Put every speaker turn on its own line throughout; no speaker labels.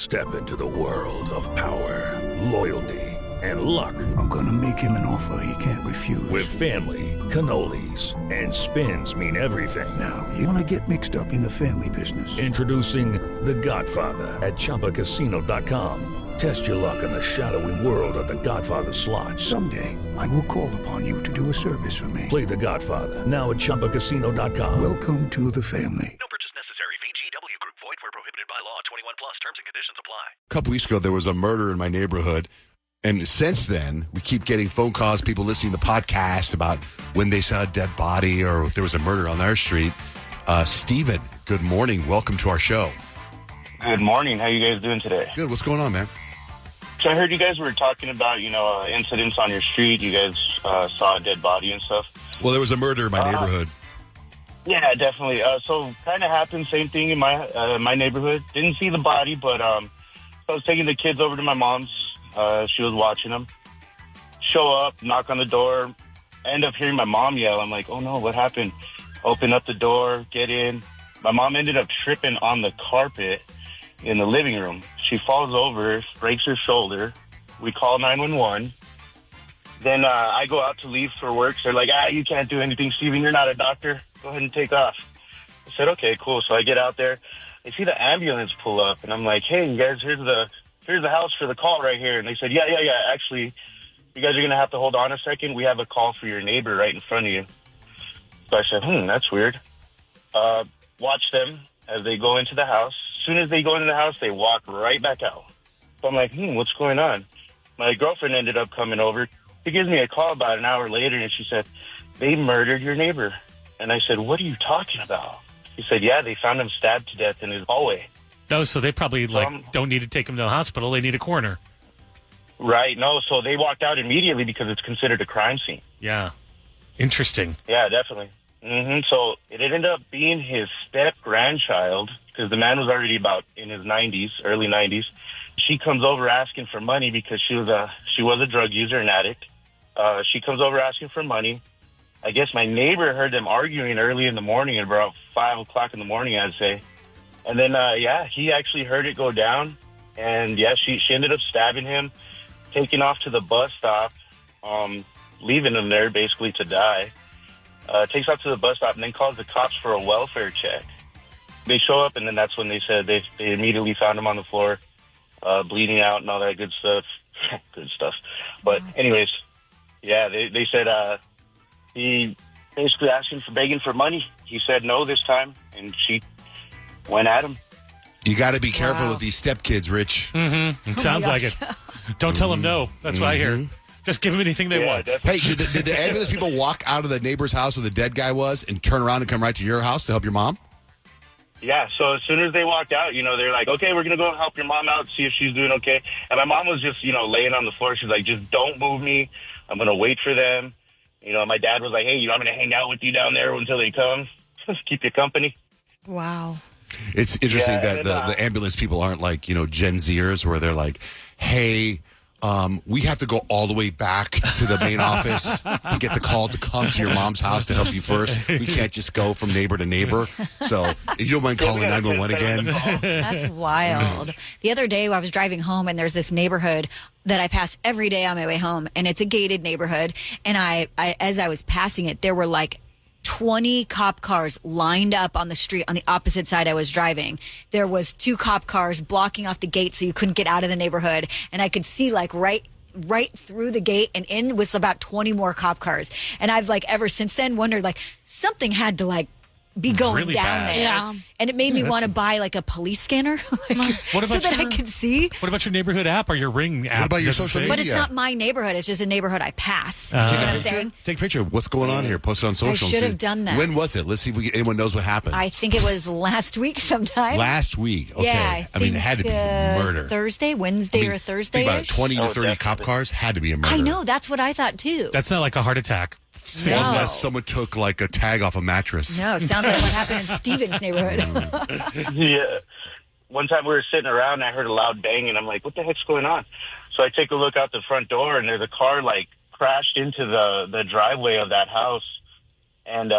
Step into the world of power, loyalty, and luck.
I'm going to make him an offer he can't refuse.
With family, cannolis, and spins mean everything.
Now, you want to get mixed up in the family business.
Introducing The Godfather at ChumbaCasino.com. Test your luck in the shadowy world of The Godfather slot.
Someday, I will call upon you to do a service for me.
Play The Godfather now at ChumbaCasino.com.
Welcome to the family.
No purchase necessary. VGW Group. Void where prohibited by law. 21 plus. Terms and conditions apply.
A couple weeks ago, there was a murder in my neighborhood. And since then, we keep getting phone calls, people listening to podcasts about when they saw a dead body or if there was a murder on their street. Steven, good morning. Welcome to our show.
Good morning. How you guys doing today?
Good. What's going on, man?
So I heard you guys were talking about, incidents on your street. You guys saw a dead body and stuff.
Well, there was a murder in my neighborhood.
Yeah, definitely. So kind of happened, same thing in my neighborhood. Didn't see the body, but I was taking the kids over to my mom's. She was watching them. Show up, knock on the door, end up hearing my mom yell. I'm like, oh no, what happened? Open up the door, get in. My mom ended up tripping on the carpet in the living room. She falls over, breaks her shoulder. We call 911. Then I go out to leave for work. So they're like, you can't do anything, Steven. You're not a doctor. Go ahead and take off. I said, okay, cool. So I get out there. I see the ambulance pull up, and I'm like, hey, you guys, here's the house for the call right here. And they said, yeah. Actually, you guys are going to have to hold on a second. We have a call for your neighbor right in front of you. So I said, that's weird. Watch them as they go into the house. As soon as they go into the house, they walk right back out. So I'm like, what's going on? My girlfriend ended up coming over. She gives me a call about an hour later, and she said, they murdered your neighbor. And I said, what are you talking about? She said, yeah, they found him stabbed to death in his hallway.
Oh, so they probably don't need to take him to the hospital. They need a coroner.
Right. No, so they walked out immediately because it's considered a crime scene.
Yeah. Interesting.
Yeah, definitely. So it ended up being his step-grandchild because the man was already about in his 90s, early 90s. She comes over asking for money because she was a drug user, an addict. She comes over asking for money. I guess my neighbor heard them arguing early in the morning, at about 5 o'clock in the morning, I'd say. And then, he actually heard it go down. And, she ended up stabbing him, taking off to the bus stop, leaving him there basically to die. Takes off to the bus stop and then calls the cops for a welfare check. They show up, and then that's when they said they immediately found him on the floor, bleeding out and all that good stuff. Good stuff. But anyways, they said he basically asked him begging for money. He said no this time, and she went at him.
You got to be careful with these stepkids, Rich.
Mm-hmm. It sounds like it. Don't tell them no. That's what I hear. Just give them anything they want.
Definitely. Hey, did the ambulance people walk out of the neighbor's house where the dead guy was and turn around and come right to your house to help your mom?
Yeah, so as soon as they walked out, they're like, okay, we're going to go help your mom out, see if she's doing okay. And my mom was just, laying on the floor. She's like, just don't move me. I'm going to wait for them. My dad was like, hey, I'm going to hang out with you down there until they come. Just keep you company.
Wow.
It's interesting that the ambulance people aren't like, Gen Zers where they're like, hey, we have to go all the way back to the main office to get the call to come to your mom's house to help you first. We can't just go from neighbor to neighbor. So if you don't mind calling 911 again.
That's wild. The other day I was driving home and there's this neighborhood that I pass every day on my way home, and it's a gated neighborhood. And I as I was passing it, there were like 20 cop cars lined up on the street on the opposite side I was driving. There was 2 cop cars blocking off the gate so you couldn't get out of the neighborhood. And I could see like right through the gate and in was about 20 more cop cars. And I've ever since then wondered something had to be going
really
down
bad.
there.
Yeah.
And it made me want to buy a police scanner
what about
so that I could see.
What about your neighborhood app or your Ring app?
What about your social media?
But it's not my neighborhood. It's just a neighborhood I pass. You know what I'm saying?
Take a picture of what's going on here. Post it on social.
I should have done that.
When was it? Let's see if anyone knows what happened.
I think it was last week sometime.
Last week. Okay.
Yeah,
I mean, it had to be murder.
Wednesday or Thursday.
Think about it. 20 to 30 cop cars had to be a murder.
I know. That's what I thought too.
That's not like a heart attack.
No.
Unless someone took a tag off a mattress.
No, sounds like what happened in Steven's neighborhood.
Yeah. One time we were sitting around and I heard a loud bang and I'm like, what the heck's going on? So I take a look out the front door and there's a car crashed into the driveway of that house. And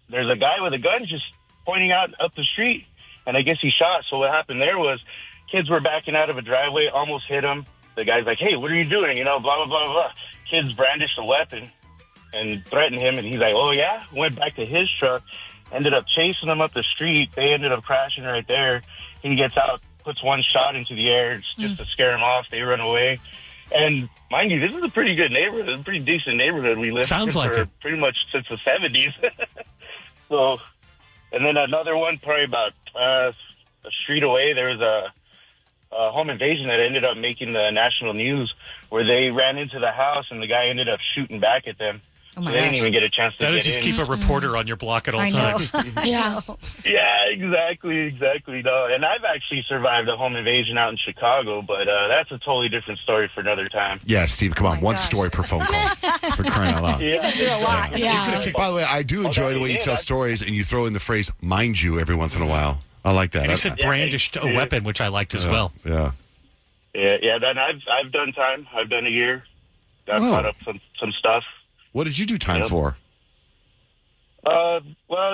there's a guy with a gun just pointing out up the street. And I guess he shot. So what happened there was Kids were backing out of a driveway, almost hit him. The guy's like, hey, what are you doing? You know, blah, blah, blah, blah. Kids brandished a weapon and threatened him. And he's like, oh, yeah? Went back to his truck, ended up chasing them up the street. They ended up crashing right there. He gets out, puts one shot into the air just to scare him off. They run away. And mind you, this is a pretty good neighborhood, a pretty decent neighborhood we lived in for pretty much since the 70s. So, and then another one, probably about a street away, there was a home invasion that ended up making the national news where they ran into the house and the guy ended up shooting back at them.
Oh my
They didn't
gosh.
even get a chance to
That'd
get
just
in.
keep a reporter on your block at all
I know.
times.
Yeah.
Yeah, exactly. No, and I've actually survived a home invasion out in Chicago, but that's a totally different story for another time.
Yeah, Steve, come on.
my
One
gosh.
story per phone call. For crying out loud.
Yeah.
Do a lot.
Yeah.
By the way, I do enjoy the way you tell stories and you throw in the phrase "mind you" every once in a while. I like that.
And he said brandished a weapon, which I liked as well.
Yeah.
Yeah. Then I've done time. I've done a year. Got caught up some stuff.
What did you do time for?
Well,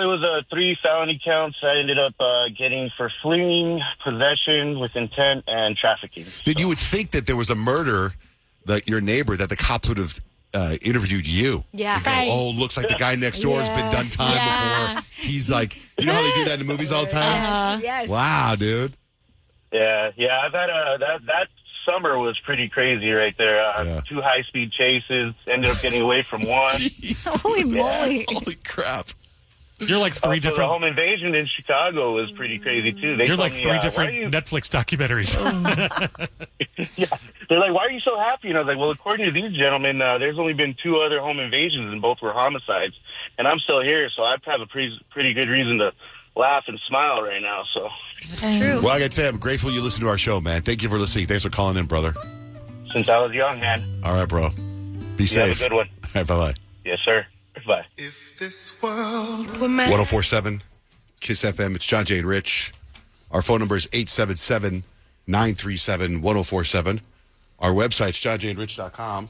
it was 3 felony counts. I ended up getting for fleeing, possession with intent, and trafficking.
Then you would think that there was a murder, that your neighbor, that the cops would have interviewed you.
Yeah.
They go,
Right.
oh, looks like the guy next door has been done time
Yeah.
before. He's like, you know how they do that in the movies all the time?
Yes.
Wow, dude.
Yeah. I've had that summer was pretty crazy right there.
Yeah.
2 high-speed chases. Ended up getting away from one.
Holy moly.
Holy crap.
You're like three
The
different.
home invasion in Chicago was pretty crazy too. They
You're
told
like
me,
three
why
different
are you-
Netflix documentaries.
Yeah, they're like, why are you so happy? And I was like, well, according to these gentlemen, there's only been 2 other home invasions and both were homicides, and I'm still here, so I have a pretty good reason to laugh and smile right now. So
It's true.
Well, I got to say, I'm grateful you listened to our show, man. Thank you for listening. Thanks for calling in, brother.
since I was young, man.
All right, bro. Be
You have
safe.
a good one.
All right, bye-bye.
Yes, sir. Bye.
If this world were
1047 KISS FM. It's John Jay and Rich. Our phone number is 877-937-1047. Our website's johnjayandrich.com.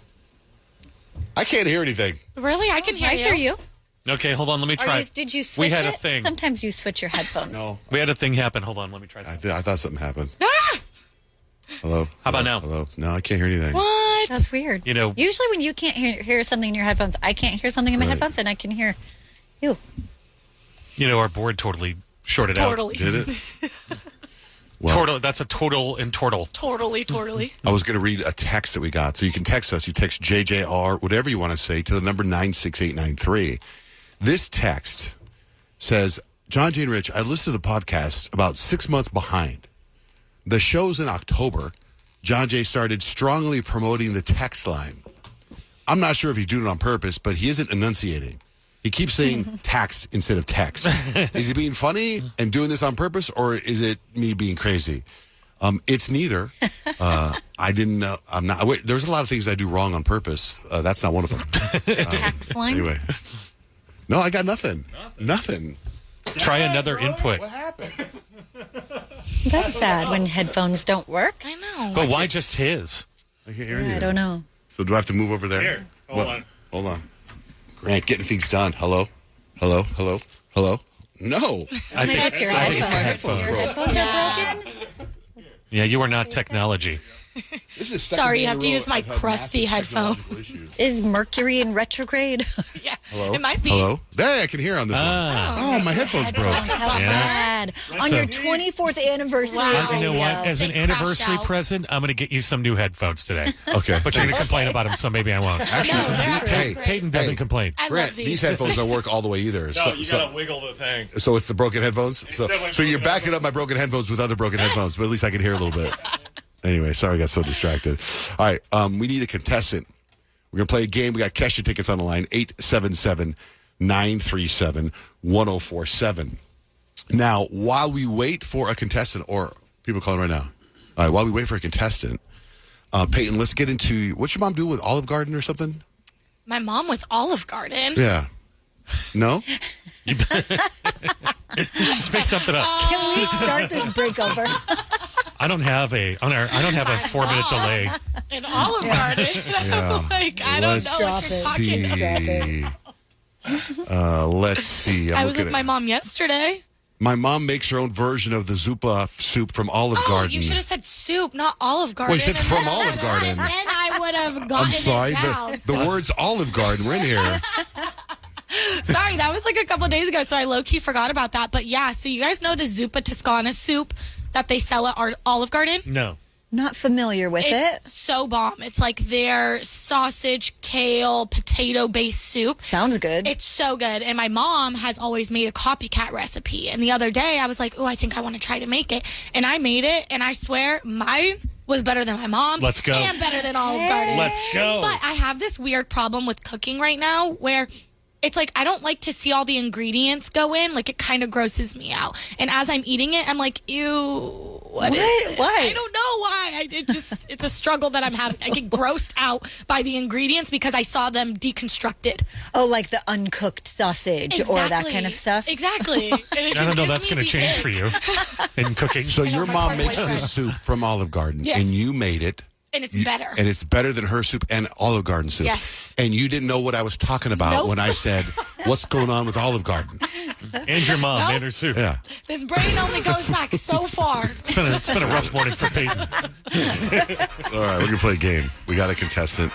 I can't hear anything.
Really? I can hear
I
you.
hear you.
Okay, hold on. Let me try.
Did you switch
We had
it?
a thing.
Sometimes you switch your headphones.
No.
We had a thing happen. Hold on. Let me try.
I thought something happened.
Ah!
Hello?
How about now?
Hello? No, I can't hear anything.
What?
That's weird.
You know-
usually when you can't hear something in your headphones, I can't hear something in my
Right.
headphones, and I can hear you.
You know, our board totally shorted
Totally.
Did it? Well,
out. That's a total and turtle.
Totally.
I was going to read a text that we got. So you can text us. You text JJR, whatever you want to say, to the number 96893. This text says, John Jay and Rich, I listened to the podcast about 6 months behind. The show's in October. John Jay started strongly promoting the text line. I'm not sure if he's doing it on purpose, but he isn't enunciating. He keeps saying tax instead of text. Is he being funny and doing this on purpose, or is it me being crazy? It's neither. I didn't know. I'm not. Wait, there's a lot of things I do wrong on purpose. That's not one of them.
Tax line.
Anyway. No, I got nothing. Nothing.
Try another input.
What happened?
That's sad when headphones don't work.
I know.
But why just his?
I can't hear you.
I don't know.
So do I have to move over there?
Here, hold on.
Hold on. Grant, getting things done. Hello? No.
I think
That's your
I think it's the
headphones. Your
headphones.
headphones are broken.
Yeah, you are not technology.
This is
Sorry, you have to use my crusty headphone.
Is Mercury in retrograde?
Yeah.
Hello?
It might be.
Hello? There, I can hear on this one. Oh, my headphones broke.
How sad. On
So-
your 24th anniversary.
Wow.
You know what? As an
They crashed
anniversary
out.
present, I'm going to get you some new headphones today.
Okay.
But you're going to complain about them, so maybe I won't.
Actually, hey,
Peyton doesn't complain.
I
Grant,
love
these
these.
headphones don't work all the way either.
wiggle the thing.
So it's the broken headphones? So
still like
you're
broken
backing up my broken headphones with other broken headphones, but at least I can hear a little bit. Anyway, sorry I got so distracted. All right, we need a contestant. We're going to play a game. We got Kesha tickets on the line, 877-937-1047. Now, while we wait for a contestant, or people calling right now. All right, while we wait for a contestant, Peyton, let's get into, what's your mom doing with Olive Garden or something?
My mom with Olive Garden.
Yeah. No?
Just make something up.
Can we start this break over?
I don't have a 4-minute delay.
An Olive Garden.
Yeah.
Like, I don't know what you're talking about.
see. Let's see.
I was
looking
with my mom yesterday.
My mom makes her own version of the Zupa soup from Olive
Oh,
Garden.
you should have said soup, not Olive Garden.
Well, you said
and
from
then-
Olive Garden.
And then I would have gotten
I'm sorry.
it down.
The words Olive Garden were in here.
Sorry, that was like a couple days ago, so I low-key forgot about that. But yeah, so you guys know the Zuppa Toscana soup that they sell at Olive Garden?
No.
Not familiar with it.
It's so bomb. It's like their sausage, kale, potato-based soup.
Sounds good.
It's so good. And my mom has always made a copycat recipe. And the other day, I was like, oh, I think I want to try to make it. And I made it, and I swear mine was better than my mom's.
Let's go.
And better than Olive Garden.
Let's go.
But I have this weird problem with cooking right now where it's like I don't like to see all the ingredients go in. Like, it kind of grosses me out. And as I'm eating it, I'm like, ew. What is this?
Why?
I don't know why. It's a struggle that I'm having. I get grossed out by the ingredients because I saw them deconstructed.
Oh, like the uncooked sausage or that kind of stuff?
Exactly. And it
I
just
don't know.
gives
That's
me
going to
the
change for
ick.
you in cooking.
So your
my
mom
poor
makes
boyfriend.
this soup from Olive Garden,
Yes.
and you made it.
And it's better.
And it's better than her soup and Olive Garden soup.
Yes.
And you didn't know what I was talking about
Nope.
when I said, what's going on with Olive Garden?
And your mom
Nope.
and her soup.
Yeah.
This brain only goes back so far.
It's been a rough morning for Peyton.
All right, we're going to play a game. We got a contestant.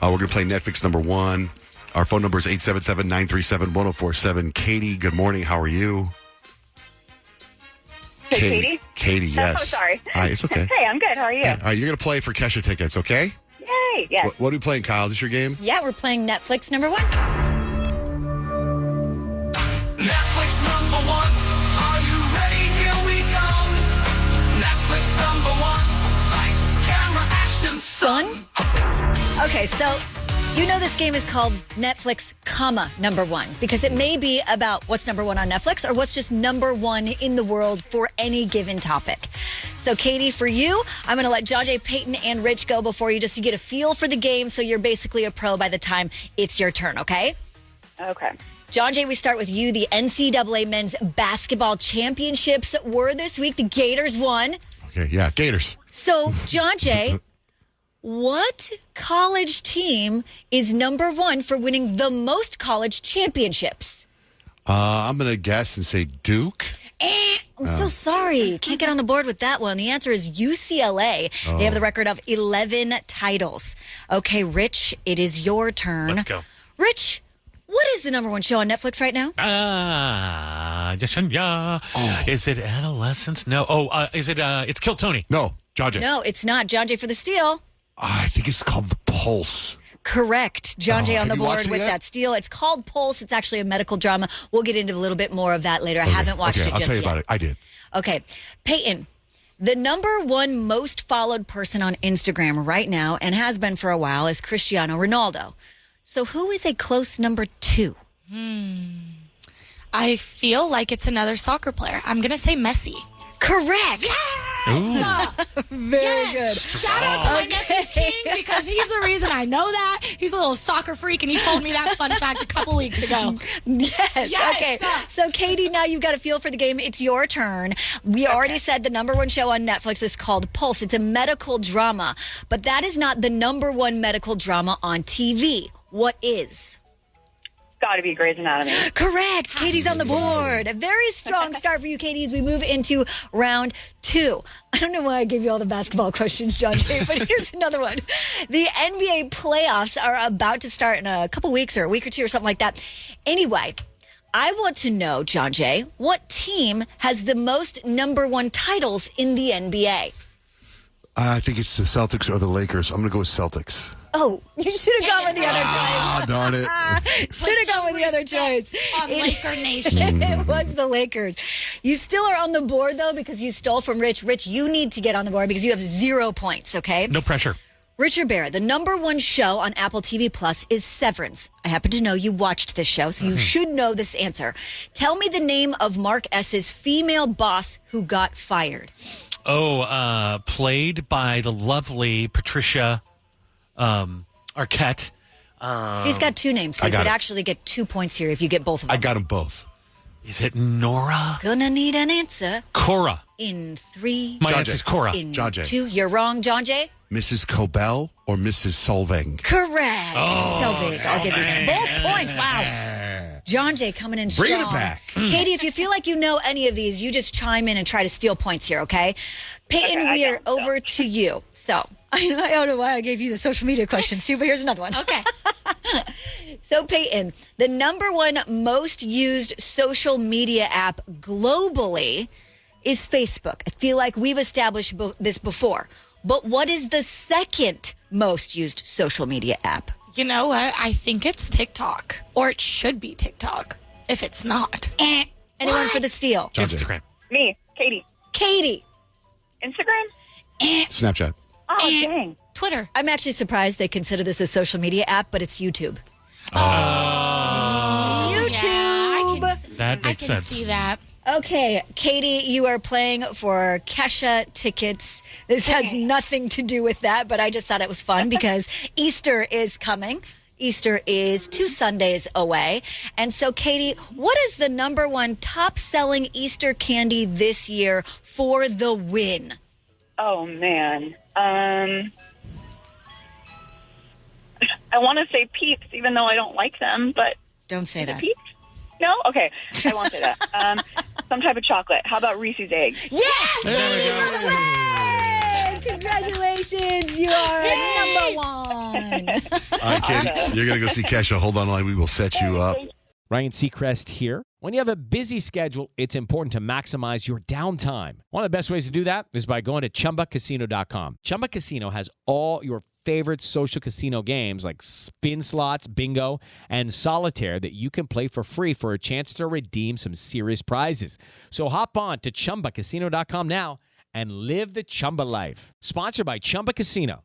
We're going to play Netflix number one. Our phone number is 877-937-1047. Katie, good morning. How are you?
Hey, Katie?
Katie, yes.
Oh, sorry.
Hi, it's okay.
Hey, I'm good. How are you?
All right, you're going to play for Kesha tickets, okay?
Yay. Yes.
What are we playing, Kyle? Is this your game?
Yeah, we're playing Netflix number one.
Netflix number one. Are you ready? Here we come. Netflix number one. Lights, camera, action,
Son? Okay, so you know this game is called Netflix, number one, because it may be about what's number one on Netflix or what's just number one in the world for any given topic. So, Katie, for you, I'm going to let John J. Peyton and Rich go before you, just so you get a feel for the game, so you're basically a pro by the time it's your turn, okay?
Okay.
John Jay, we start with you. The NCAA men's basketball championships were this week. The Gators won.
Okay, yeah, Gators.
So, John Jay, what college team is number one for winning the most college championships?
I'm going to guess and say Duke.
I'm so sorry. Can't get on the board with that one. The answer is UCLA. They have the record of 11 titles. Okay, Rich, it is your turn.
Let's go.
Rich, what is the number one show on Netflix right now?
Is it Adolescence? No. Oh, is it? It's Kill Tony.
No, John Jay.
No, it's not. John Jay for the steal.
I think it's called The Pulse.
Correct. John Jay on
have
the
you
board
watched it
with
yet?
that steal. It's called Pulse. It's actually a medical drama. We'll get into a little bit more of that later. I haven't watched it
I'll
just
tell you
yet.
about it. I did.
Okay. Peyton, the number one most followed person on Instagram right now, and has been for a while, is Cristiano Ronaldo. So who is a close number two?
I feel like it's another soccer player. I'm going to say Messi.
Correct.
Very good. Shout out to my nephew King because he's the reason I know that. He's a little soccer freak, and he told me that fun fact a couple weeks ago.
Yes.
Yes.
Okay. So, Katie, now you've got a feel for the game. It's your turn. We already said the number one show on Netflix is called Pulse. It's a medical drama, but that is not the number one medical drama on TV. What is?
Got to be Grey's Anatomy.
Correct. Katie's on the board. A very strong start for you, Katie, as we move into round two. I don't know why I gave you all the basketball questions, John Jay, but here's another one. The NBA playoffs are about to start in a couple weeks or a week or two or something like that. Anyway, I want to know, John Jay, what team has the most number one titles in the NBA?
I think it's the Celtics or the Lakers. I'm going to go with Celtics.
Oh, you should have gone with the other choice.
Ah, darn it.
Should have gone with the other choice.
On Laker Nation.
It was the Lakers. You still are on the board, though, because you stole from Rich. Rich, you need to get on the board because you have 0 points, okay?
No pressure.
Richard Barrett, the number one show on Apple TV Plus is Severance. I happen to know you watched this show, so you should know this answer. Tell me the name of Mark S.'s female boss who got fired.
Oh, played by the lovely Patricia Arquette.
She's got two names, so
I
you
got
could
it.
actually get 2 points here if you get both of them.
I got them both.
Is it Nora?
Gonna need an answer
Cora.
in 3,
My
John
answer
Jay.
is Cora.
in
John Jay.
2. You're wrong, John Jay.
Mrs. Cobell or Mrs. Solvang?
Correct. Selvig. I'll give you both points. Wow. John Jay coming in
Bringing
strong.
it back.
Katie, if you feel like you know any of these, you just chime in and try to steal points here, okay? Peyton,
Okay, I
we are
got it.
over to you. So, I don't know why I gave you the social media questions too, but here's another one.
Okay.
So, Peyton, the number one most used social media app globally is Facebook. I feel like we've established this before. But what is the second most used social media app?
You know what? I think it's TikTok. Or it should be TikTok. If it's not.
Anyone for the steal?
Instagram.
Me, Katie.
Katie.
Instagram?
Snapchat.
Oh, dang.
Twitter.
I'm actually surprised they consider this a social media app, but it's YouTube. YouTube.
That makes
I can
sense.
see that.
Okay, Katie, you are playing for Kesha tickets. This has nothing to do with that, but I just thought it was fun because Easter is coming. Easter is 2 Sundays away. And so, Katie, what is the number one top-selling Easter candy this year for the win?
Oh, man. I want to say Peeps, even though I don't like them, but
Don't say that.
Peeps? No? Okay, I won't say that. Some type of chocolate. How about Reese's Eggs?
Yes! Yay! Congratulations, you are number one.
All right, Katie, you're going to go see Kesha. Hold on, we will set you up.
Ryan Seacrest here. When you have a busy schedule, it's important to maximize your downtime. One of the best ways to do that is by going to ChumbaCasino.com. Chumba Casino has all your favorite social casino games like spin slots, bingo, and solitaire that you can play for free for a chance to redeem some serious prizes. So hop on to ChumbaCasino.com now and live the Chumba life. Sponsored by Chumba Casino.